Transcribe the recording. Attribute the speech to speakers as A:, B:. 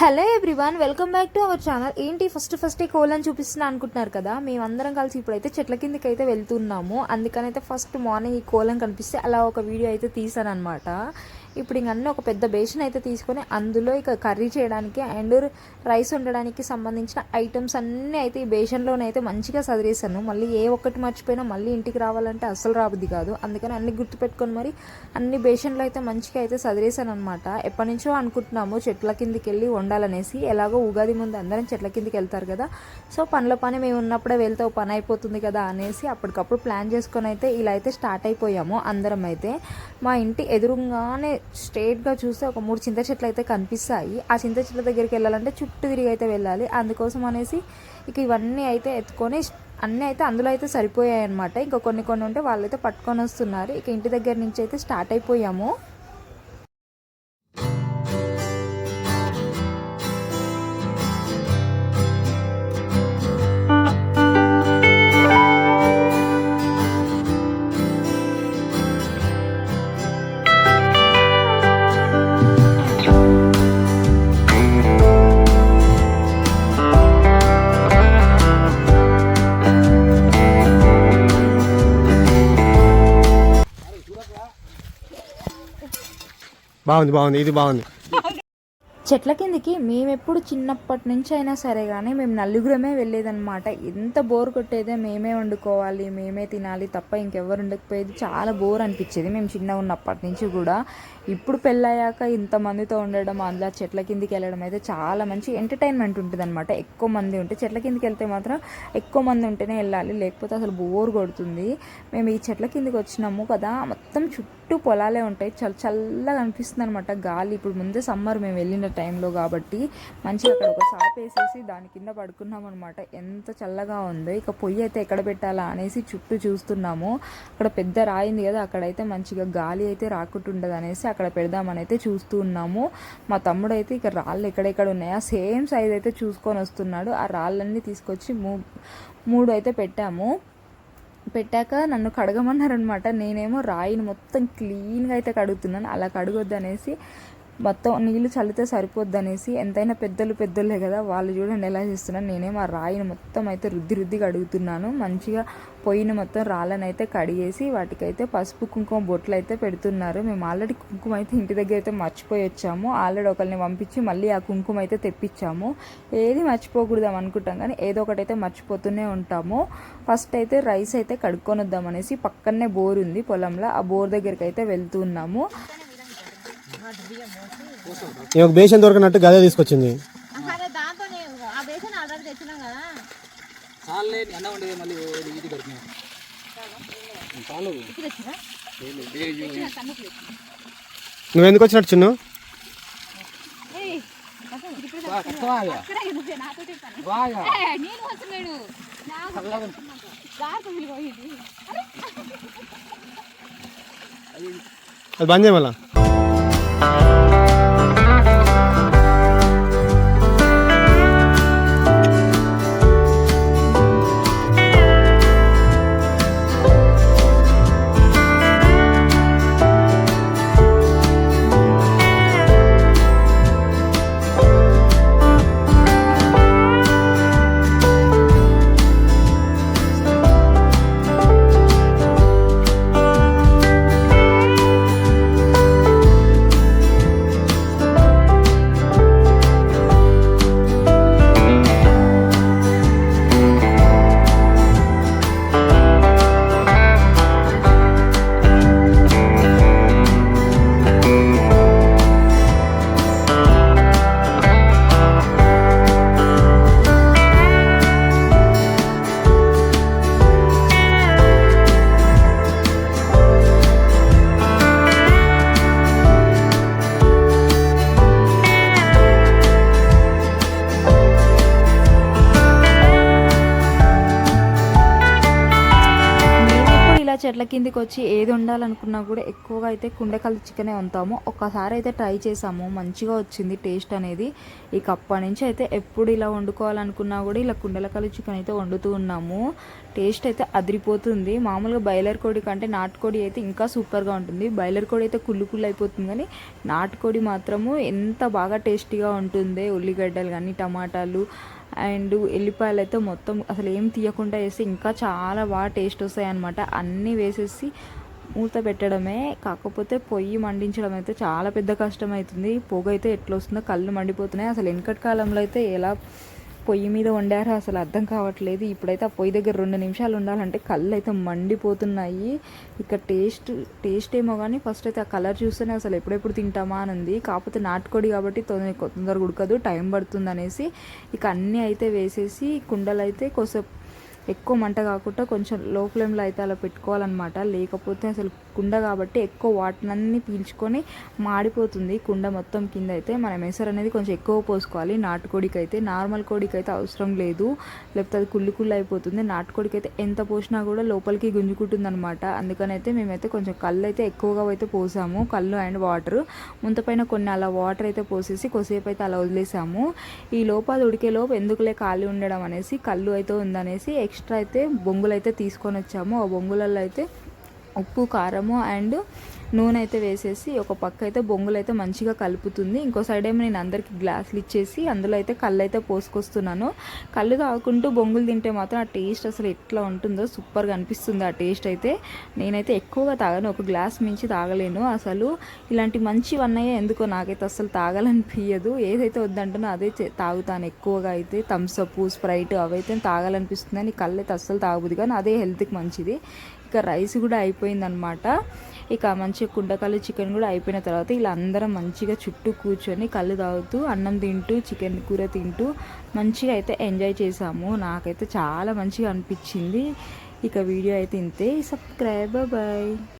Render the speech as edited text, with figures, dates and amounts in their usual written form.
A: Hello everyone, welcome back to our channel. ఏంటి first కోలని చూపిస్తున్నా అనుకుంటున్నారు కదా. మేమందరం కలిసి ఇప్పుడైతే చెట్ల కిందకి అయితే వెళ్తున్నాము. అందుకనైతే ఫస్ట్ మార్నింగ్ ఈ కోలం కనిపిస్తే అలా ఒక వీడియో అయితే తీసాను అనమాట. ఇప్పుడు ఇంక అన్నీ ఒక పెద్ద బేషన్ అయితే తీసుకొని అందులో ఇక కర్రీ చేయడానికి అండ్ రైస్ వండడానికి సంబంధించిన ఐటమ్స్ అన్నీ అయితే ఈ బేషన్లోనైతే మంచిగా సదిరేసాను. మళ్ళీ ఏ ఒక్కటి మర్చిపోయినా మళ్ళీ ఇంటికి రావాలంటే అస్సలు రాబుద్ది కాదు. అందుకని అన్ని గుర్తుపెట్టుకొని మరి అన్ని బేషన్లో అయితే మంచిగా అయితే సదిరేసాను అనమాట. ఎప్పటి నుంచో అనుకుంటున్నాము చెట్ల కిందికి వెళ్ళి వండాలనేసి. ఎలాగో ఉగాది ముందు అందరం చెట్ల కిందికి వెళ్తారు కదా, సో పనిలో పని మేము ఉన్నప్పుడే వెళ్తే పని అయిపోతుంది కదా అనేసి అప్పటికప్పుడు ప్లాన్ చేసుకొని అయితే ఇలా అయితే స్టార్ట్ అయిపోయాము అందరం. అయితే మా ఇంటి ఎదురుగానే స్ట్రేట్గా చూస్తే ఒక 3 చింత చెట్లు అయితే కనిపిస్తాయి. ఆ చింత చెట్ల దగ్గరికి వెళ్ళాలంటే చుట్టూ తిరిగి అయితే వెళ్ళాలి. అందుకోసం అనేసి ఇక ఇవన్నీ అయితే ఎత్తుకొని అన్నీ అయితే అందులో అయితే సరిపోయాయి అనమాట. ఇంకా కొన్ని ఉంటే వాళ్ళైతే పట్టుకొని వస్తున్నారు. ఇక ఇంటి దగ్గర నుంచి అయితే స్టార్ట్ అయిపోయాము.
B: బాగుంది ఇది బాగుంది.
A: చెట్ల కిందికి మేమెప్పుడు చిన్నప్పటి నుంచి అయినా సరే కానీ మేము నలుగురమే వెళ్ళేదన్నమాట. ఎంత బోర్ కొట్టేదే, మేమే వండుకోవాలి మేమే తినాలి తప్ప ఇంకెవరు ఉండకపోయేది. చాలా బోర్ అనిపించేది మేము చిన్నగా ఉన్నప్పటి నుంచి కూడా. ఇప్పుడు పెళ్ళయ్యాక ఇంతమందితో ఉండడం, అందులో చెట్ల కిందికి వెళ్ళడం అయితే చాలా మంచి ఎంటర్టైన్మెంట్ ఉంటుంది అనమాట. ఎక్కువ మంది ఉంటే చెట్ల కిందికి వెళ్తే మాత్రం ఎక్కువ మంది ఉంటేనే వెళ్ళాలి, లేకపోతే అసలు బోర్ కొడుతుంది. మేము ఈ చెట్ల కిందికి వచ్చినాము కదా, మొత్తం చుట్టూ పొలాలే ఉంటాయి. చల్లగా అనిపిస్తుంది అనమాట గాలి. ఇప్పుడు ముందే సమ్మర్ మేము వెళ్ళిన టైంలో కాబట్టి మంచిగా అక్కడ ఒక సాప్ వేసేసి దాని కింద పడుకున్నాం అనమాట. ఎంత చల్లగా ఉందో. ఇక పొయ్యి అయితే ఎక్కడ పెట్టాలా అనేసి చుట్టూ చూస్తున్నాము. అక్కడ పెద్ద రాయింది కదా, అక్కడైతే మంచిగా గాలి అయితే రాకుంటుండదు అనేసి అక్కడ పెడదామని అయితే చూస్తూ ఉన్నాము. మా తమ్ముడు అయితే ఇక రాళ్ళు ఎక్కడెక్కడ ఉన్నాయా సేమ్ సైజ్ అయితే చూసుకొని వస్తున్నాడు. ఆ రాళ్ళన్నీ తీసుకొచ్చి 3 అయితే పెట్టాక నన్ను కడగమన్నారనమాట. నేనేమో రాయిని మొత్తం క్లీన్గా అయితే కడుగుతున్నాను. అలా కడగొద్దు అనేసి, మొత్తం నీళ్ళు చల్లితే సరిపోద్ది అనేసి, ఎంతైనా పెద్దోళ్ళే కదా వాళ్ళు చూడండి ఎలా చేస్తున్నాను. నేనేమో ఆ రాయిని మొత్తం అయితే రుద్ది కడుగుతున్నాను. మంచిగా పొయ్యిని మొత్తం రాళ్ళని అయితే కడిగేసి వాటికైతే పసుపు కుంకుమ బొట్లు అయితే పెడుతున్నారు. మేము ఆల్రెడీ కుంకుమ అయితే ఇంటి దగ్గర అయితే మర్చిపోయి వచ్చాము. ఆల్రెడీ ఒకరిని పంపించి మళ్ళీ ఆ కుంకుమ అయితే తెప్పించాము. ఏది మర్చిపోకూడదాం అనుకుంటాం కానీ ఏదో ఒకటైతే మర్చిపోతూనే ఉంటాము. ఫస్ట్ అయితే రైస్ అయితే కడుక్కొని వద్దాం అనేసి పక్కనే బోర్ ఉంది పొలంలో, ఆ బోర్ దగ్గరికి అయితే వెళ్తున్నాము.
B: ఒక బేషన్ దొరకనట్టు గదే తీసుకొచ్చింది. నువ్వెందుకు వచ్చినట్టు చిన్ను? అది బంద్ చేయమల్లా.
A: చెట్ల కిందికి వచ్చి ఏది వండాలనుకున్నా కూడా ఎక్కువగా అయితే కుండకల్లు చికెనే వండుతాము. ఒక్కసారి అయితే ట్రై చేసాము, మంచిగా వచ్చింది టేస్ట్ అనేది. ఇక అప్పటి నుంచి అయితే ఎప్పుడు ఇలా వండుకోవాలనుకున్నా కూడా ఇలా కుండలకల్లు చికెన్ అయితే వండుతూ ఉన్నాము. టేస్ట్ అయితే అదిరిపోతుంది. మామూలుగా బాయిలర్ కోడి కంటే నాటుకోడి అయితే ఇంకా సూపర్గా ఉంటుంది. బాయిలర్ కోడి అయితే కుళ్ళు అయిపోతుంది, కానీ నాటుకోడి మాత్రము ఎంత బాగా టేస్టీగా ఉంటుంది. ఉల్లిగడ్డలు కానీ టమాటాలు అండ్ ఎల్లిపాయలు అయితే మొత్తం అసలు ఏం తీయకుండా వేసి ఇంకా చాలా బాగా టేస్ట్ వస్తాయి అన్నమాట. అన్నీ వేసేసి మూత పెట్టడమే. కాకపోతే పొయ్యి మండించడం అయితే చాలా పెద్ద కష్టం అవుతుంది. పొగ అయితే ఎట్లా వస్తుందో కళ్ళు మండిపోతున్నాయి. అసలు వెనకటి కాలంలో అయితే ఎలా పొయ్యి మీద వండారో అసలు అర్థం కావట్లేదు. ఇప్పుడైతే ఆ పొయ్యి దగ్గర 2 నిమిషాలు ఉండాలంటే కళ్ళు అయితే మండిపోతున్నాయి. ఇక టేస్ట్ ఏమో కానీ ఫస్ట్ అయితే ఆ కలర్ చూస్తేనే అసలు ఎప్పుడెప్పుడు తింటామా అని ఉంది. కాకపోతే నాటుకోడి కాబట్టి తొందరగా ఉడకదు, టైం పడుతుంది అనేసి ఇక అన్నీ అయితే వేసేసి కుండలు అయితే కొద్దిసేపు ఎక్కువ మంట కాకుండా కొంచెం లో ఫ్లేమ్లో అయితే అలా పెట్టుకోవాలన్నమాట. లేకపోతే అసలు కుండ కాబట్టి ఎక్కువ వాటినన్నీ పీల్చుకొని మాడిపోతుంది కుండ మొత్తం కింద. అయితే మనం ఎసరు అనేది కొంచెం ఎక్కువ పోసుకోవాలి. నాటుకోడికి అయితే, నార్మల్ కోడికి అయితే అవసరం లేదు, లేకపోతే అది కుళ్ళు అయిపోతుంది. నాటుకోడికి అయితే ఎంత పోసినా కూడా లోపలికి గుంజుకుంటుంది అనమాట. అందుకనైతే మేమైతే కొంచెం కళ్ళు అయితే ఎక్కువగా అయితే పోసాము, కళ్ళు అండ్ వాటర్. ముంతపైన కొన్ని అలా వాటర్ అయితే పోసేసి కొద్దిసేపు అయితే అలా వదిలేసాము. ఈ లోపల ఉడికే లోపు ఎందుకులే ఖాళీ ఉండడం అనేసి కళ్ళు అయితే ఉందనేసి ఎక్స్ట్రా అయితే బొంగులు అయితే తీసుకొని వచ్చాము. ఆ బొంగులలో అయితే ఉప్పు, కారము అండ్ నూనె అయితే వేసేసి ఒక పక్క అయితే బొంగులు అయితే మంచిగా కలుపుతుంది. ఇంకో సైడ్ ఏమో నేను అందరికి గ్లాసులు ఇచ్చేసి అందులో అయితే కళ్ళు అయితే పోసుకొస్తున్నాను. కళ్ళు తాగుకుంటూ బొంగులు తింటే మాత్రం ఆ టేస్ట్ అసలు ఎట్లా ఉంటుందో సూపర్గా అనిపిస్తుంది ఆ టేస్ట్ అయితే. నేనైతే ఎక్కువగా తాగాను, ఒక గ్లాస్ మించి తాగలేను. అసలు ఇలాంటి మంచివి అన్నయ్య ఎందుకో నాకైతే అసలు తాగాలనిపించదు. ఏదైతే వద్దంటునో అదే తాగుతాను ఎక్కువగా. అయితే థమ్స్అప్, స్ప్రైట్ అవైతే తాగాలనిపిస్తుంది, అని కళ్ళు అయితే అస్సలు తాగుతుంది, కానీ అదే హెల్త్కి మంచిది. ఇక రైస్ కూడా అయిపోయిందనమాట. ఇక మంచిగా కుండకల్లు చికెన్ కూడా అయిపోయిన తర్వాత ఇలా అందరం మంచిగా చుట్టూ కూర్చొని కళ్ళు తాగుతూ అన్నం తింటూ చికెన్ కూర తింటూ మంచిగా అయితే ఎంజాయ్ చేసాము. నాకైతే చాలా మంచిగా అనిపించింది. ఇక వీడియో అయితే ఇంతే. Subscribe, bye.